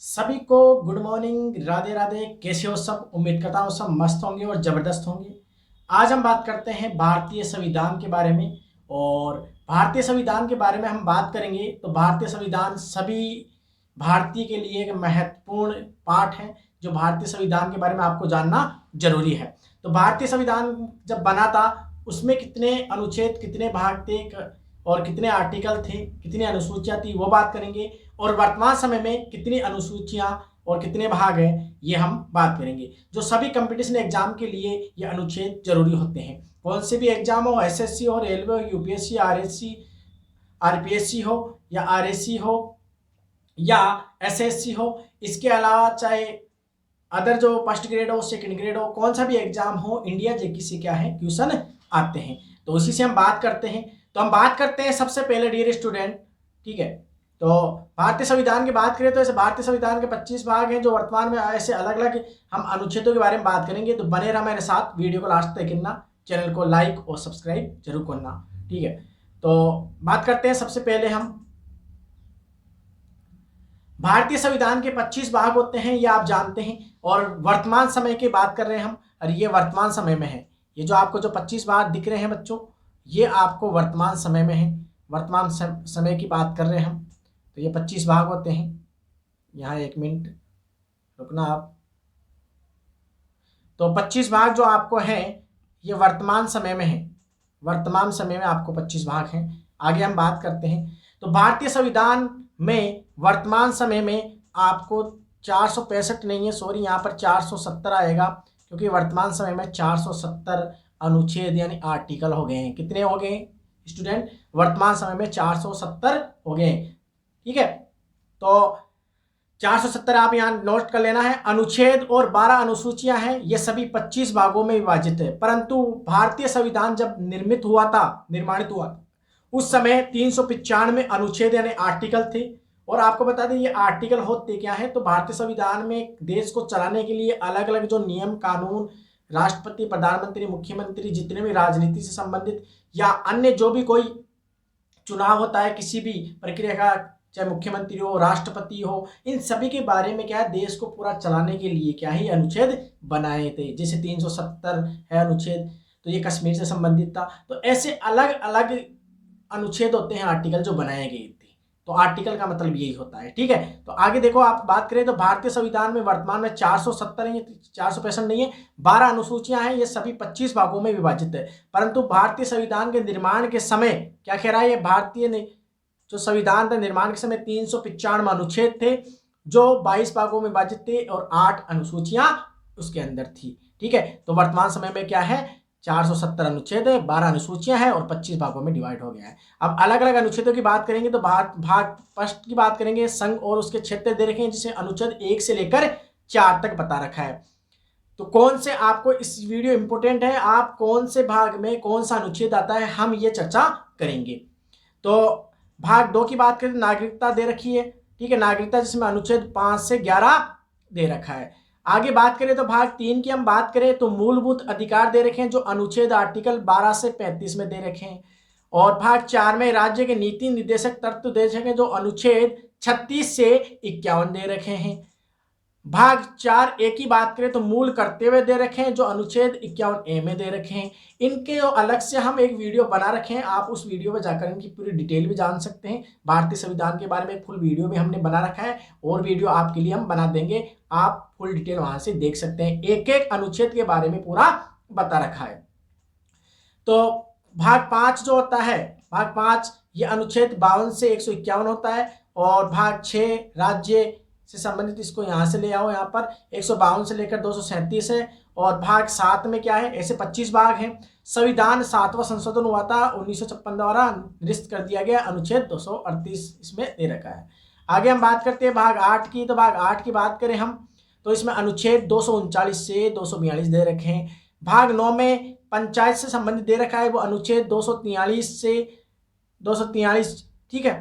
सभी को good morning, Radhe Radhe. कैसे हो सब? उम्मीद करता हूँ सब मस्त होंगे और ज़बरदस्त होंगे। आज हम बात करते हैं भारतीय संविधान के बारे में। और भारतीय संविधान के बारे में हम बात करेंगे तो भारतीय संविधान सभी भारतीय के लिए एक महत्वपूर्ण पाठ है, जो भारतीय संविधान के बारे में आपको जानना जरूरी है। तो भारतीय संविधान जब बना था, उसमें कितने अनुच्छेद, कितने भाग थे और कितने आर्टिकल थे, कितनी अनुसूचियां थी, वो बात करेंगे। और वर्तमान समय में कितनी अनुसूचियां और कितने भाग हैं, ये हम बात करेंगे। जो सभी कंपटीशन एग्जाम के लिए ये अनुच्छेद जरूरी होते हैं। कौन से भी एग्जाम हो, एसएससी हो, रेलवे हो, यूपीएससी, आरएससी, आरपीएससी हो या आरएससी हो या एसएससी हो, इसके अलावा चाहे अदर जो फर्स्ट ग्रेड हो, सेकंड ग्रेड हो, कौन सा भी एग्जाम हो, इंडिया जेकी से क्या है, क्वेश्चन आते हैं। तो उसी से हम बात करते हैं। तो हम बात करते हैं सबसे पहले डियर स्टूडेंट, ठीक है। तो भारतीय संविधान की बात करें तो ऐसे भारतीय संविधान के 25 भाग हैं जो वर्तमान में ऐसे अलग अलग हम अनुच्छेदों के बारे में बात करेंगे। तो बने रहा मेरे साथ, वीडियो को लास्ट तक करना, चैनल को लाइक और सब्सक्राइब जरूर करना, ठीक है। तो बात करते हैं सबसे पहले हम भारतीय संविधान के 25 भाग होते हैं, ये आप जानते हैं। और वर्तमान समय की बात कर रहे हैं हम, और ये वर्तमान समय में है। ये जो आपको जो 25 भाग दिख रहे हैं बच्चों, ये आपको वर्तमान समय में है। वर्तमान समय की बात कर रहे हैं हम। तो ये 25 भाग होते हैं। यहाँ एक मिनट रुकना आप। तो 25 भाग जो आपको हैं, ये वर्तमान समय में है। वर्तमान समय में आपको 25 भाग हैं। आगे हम बात करते हैं। तो भारतीय संविधान में वर्तमान समय में आपको 465 नहीं है, सॉरी, यहाँ पर 470 आएगा, क्योंकि वर्तमान समय में 470 अनुच्छेद यानी आर्टिकल हो गए हैं। कितने हो गए स्टूडेंट? वर्तमान समय में 470 हो गए, ठीक है। तो 470 आप यहाँ नोट कर लेना है। अनुच्छेद और 12 अनुसूचियां हैं, ये सभी 25 भागों में विभाजित है। परंतु भारतीय संविधान जब निर्माणित हुआ, उस समय 395 अनुच्छेद यानी आर्टिकल थे। और आपको बता दें ये आर्टिकल होते क्या है। तो भारतीय संविधान में देश को चलाने के लिए अलग अलग जो नियम कानून, राष्ट्रपति, प्रधानमंत्री, मुख्यमंत्री, जितने भी राजनीति से संबंधित या अन्य जो भी कोई चुनाव होता है किसी भी प्रक्रिया का, चाहे मुख्यमंत्री हो, राष्ट्रपति हो, इन सभी के बारे में क्या है, देश को पूरा चलाने के लिए क्या ही अनुच्छेद बनाए थे। जैसे 370 है अनुच्छेद, तो ये कश्मीर से संबंधित था। तो ऐसे अलग अलग अनुच्छेद होते हैं, आर्टिकल जो बनाए गए थे। तो आर्टिकल का मतलब यही होता है, ठीक है। तो आगे देखो, आप बात करें तो भारतीय संविधान में वर्तमान में 470 है, 465 नहीं है, 12 अनुसूचियां हैं, ये सभी 25 भागों में विभाजित है। परंतु भारतीय संविधान के निर्माण के समय क्या कह रहा है, ये भारतीय ने जो संविधान था निर्माण के समय 395 अनुच्छेद थे, जो 22 भागों में विभाजित थे और 8 अनुसूचियां उसके अंदर थी, ठीक है। तो वर्तमान समय में क्या है, 470 अनुच्छेद है, 12 अनुसूचियां हैं और 25 भागों में डिवाइड हो गया है। अब अलग अलग अनुच्छेदों की बात करेंगे तो भाग फर्स्ट की बात करेंगे, संघ और उसके क्षेत्र दे रखे हैं, जिसे अनुच्छेद 1 से लेकर 4 तक बता रखा है। तो कौन से आपको इस वीडियो इंपोर्टेंट है, आप कौन से भाग में कौन सा अनुच्छेद आता है, हम ये चर्चा करेंगे। तो भाग 2 की बात करें, नागरिकता दे रखी है, ठीक है, नागरिकता, जिसमें अनुच्छेद 5 से 11 दे रखा है। आगे बात करें तो भाग 3 की हम बात करें तो मूलभूत अधिकार दे रखे हैं, जो अनुच्छेद आर्टिकल 12 से 35 में दे रखे हैं। और भाग 4 में राज्य के नीति निर्देशक तत्व दे रखे हैं, जो अनुच्छेद 36 से 51 दे रखे हैं। भाग 4 की बात करें तो मूल कर्तव्य दे रखे हैं, जो अनुच्छेद 51 में दे रखे हैं। इनके अलग से हम एक वीडियो बना रखे हैं, आप उस वीडियो में जाकर इनकी पूरी डिटेल भी जान सकते हैं। भारतीय संविधान के बारे में एक फुल वीडियो भी हमने बना रखा है, और वीडियो आपके लिए हम बना देंगे, आप फुल डिटेल वहां से देख सकते हैं। एक एक अनुच्छेद के बारे में पूरा बता रखा है। तो भाग 5 जो होता है, भाग 5 ये अनुच्छेद 52 से 151 होता है। और भाग 6 राज्य से संबंधित, इसको यहाँ से ले आओ, यहाँ पर 152 से लेकर 237 है। और भाग 7 में क्या है, ऐसे 25 भाग हैं। संविधान 7वां संशोधन हुआ था 1956 द्वारा, निरस्त कर दिया गया, अनुच्छेद 238 इसमें दे रखा है। आगे हम बात करते हैं भाग 8 की। तो भाग 8 की बात करें हम तो इसमें अनुच्छेद 239 से 242 दे रखे हैं। भाग 9 में पंचायत से संबंधित दे रखा है, वो अनुच्छेद 243 से 243, ठीक है,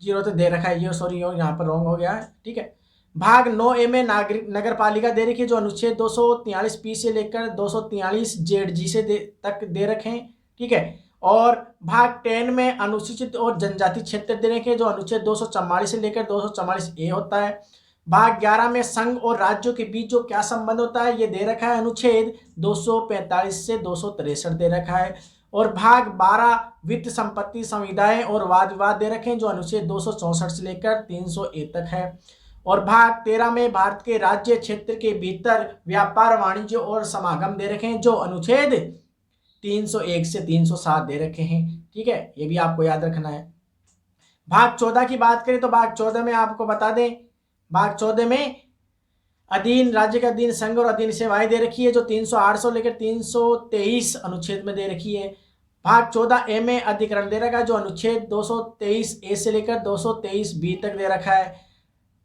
जीरो तो दे रखा है, ये सॉरी यहाँ पर रॉन्ग हो गया है, ठीक है। भाग 9A में नागरिक नगर पालिका दे रखी है, जो अनुच्छेद 243 पी से लेकर 243 जेड से तक दे रखे हैं, ठीक है। और भाग 10 में अनुसूचित और जनजाति क्षेत्र दे रखे हैं, जो अनुच्छेद 244 से लेकर 244A होता है। भाग 11 में संघ और राज्यों के बीच जो क्या संबंध होता है ये दे रखा है, अनुच्छेद 245 से 263 दे रखा है। और भाग 12 वित्त संपत्ति संविदाएं और वाद विवाद दे रखे हैं जो अनुच्छेद 264 से लेकर 300A तक है। और भाग 13 में भारत के राज्य क्षेत्र के भीतर व्यापार वाणिज्य और समागम दे रखे हैं जो अनुच्छेद 301 से 307 दे रखे हैं। ठीक है, ये भी आपको याद रखना है। भाग 14 की बात करें तो भाग 14 में आपको बता दें, भाग 14 में अधीन राज्य का अधीन संघ और अधीन सेवाएं दे रखी है जो 308 से लेकर 323 अनुच्छेद में दे रखी है। भाग 14A में अधिकरण दे रखा है जो अनुच्छेद 223A से लेकर 223B तक दे रखा है।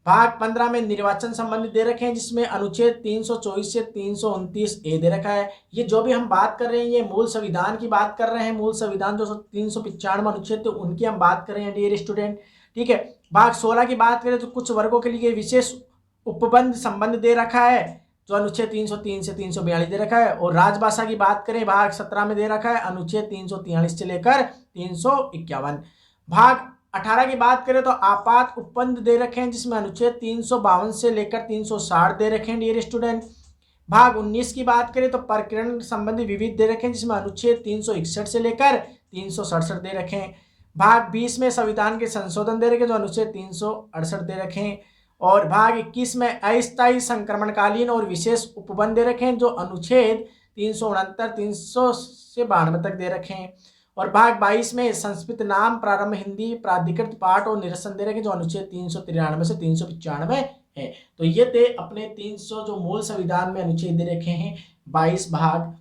भाग 15 में निर्वाचन संबंधी दे रखे हैं जिसमें अनुच्छेद 324 से 329A दे रखा है। ये जो भी हम बात कर रहे हैं ये मूल संविधान की बात कर रहे हैं, मूल संविधान जो 395 अनुच्छेद थे उनकी हम बात कर रहे हैं डियर स्टूडेंट। ठीक है, भाग 16 की बात करें तो कुछ वर्गों के लिए विशेष उपबंध संबंध दे रखा है जो अनुच्छेद 303 से 342 दे रखा है। और राजभाषा की बात करें भाग 17 में दे रखा है अनुच्छेद 343 से लेकर 351। भाग 18 की बात करें तो आपात उपबंध दे रखे हैं जिसमें अनुच्छेद 352 से लेकर 360 दे रखे हैं डियर स्टूडेंट। भाग 19 की बात करें तो प्रकरण संबंधी विविध दे रखे हैं जिसमें अनुच्छेद 361 से लेकर 367 दे रखे हैं। भाग 20 में संविधान के संशोधन दे रखे हैं जो अनुच्छेद 368 दे रखे हैं। और भाग 21 में अस्थायी संक्रमणकालीन और विशेष उपबंध दे रखे हैं जो अनुच्छेद 369 300 से 92 तक दे रखे हैं। और भाग 22 में संस्कृत नाम प्रारंभ हिंदी प्राधिकृत पाठ और निरसन दे रखे हैं जो अनुच्छेद 393 से 395 है। तो ये थे अपने 300 जो मूल संविधान में अनुच्छेद दे रखे हैं 22 भाग।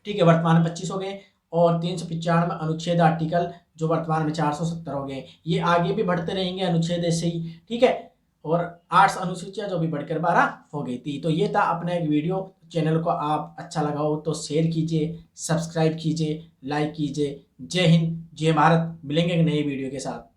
ठीक है, वर्तमान में 25 हो गए और 395 अनुच्छेद आर्टिकल जो वर्तमान में 470 हो गए। ये आगे भी बढ़ते रहेंगे अनुच्छेद ऐसे ही। ठीक है, और 8 अनुसूचियां जो भी बढ़कर 12 हो गई थी। तो ये था अपना एक वीडियो। चैनल को आप अच्छा लगा हो तो शेयर कीजिए, सब्सक्राइब कीजिए, लाइक कीजिए। जय हिंद, जय भारत। मिलेंगे एक नए वीडियो के साथ।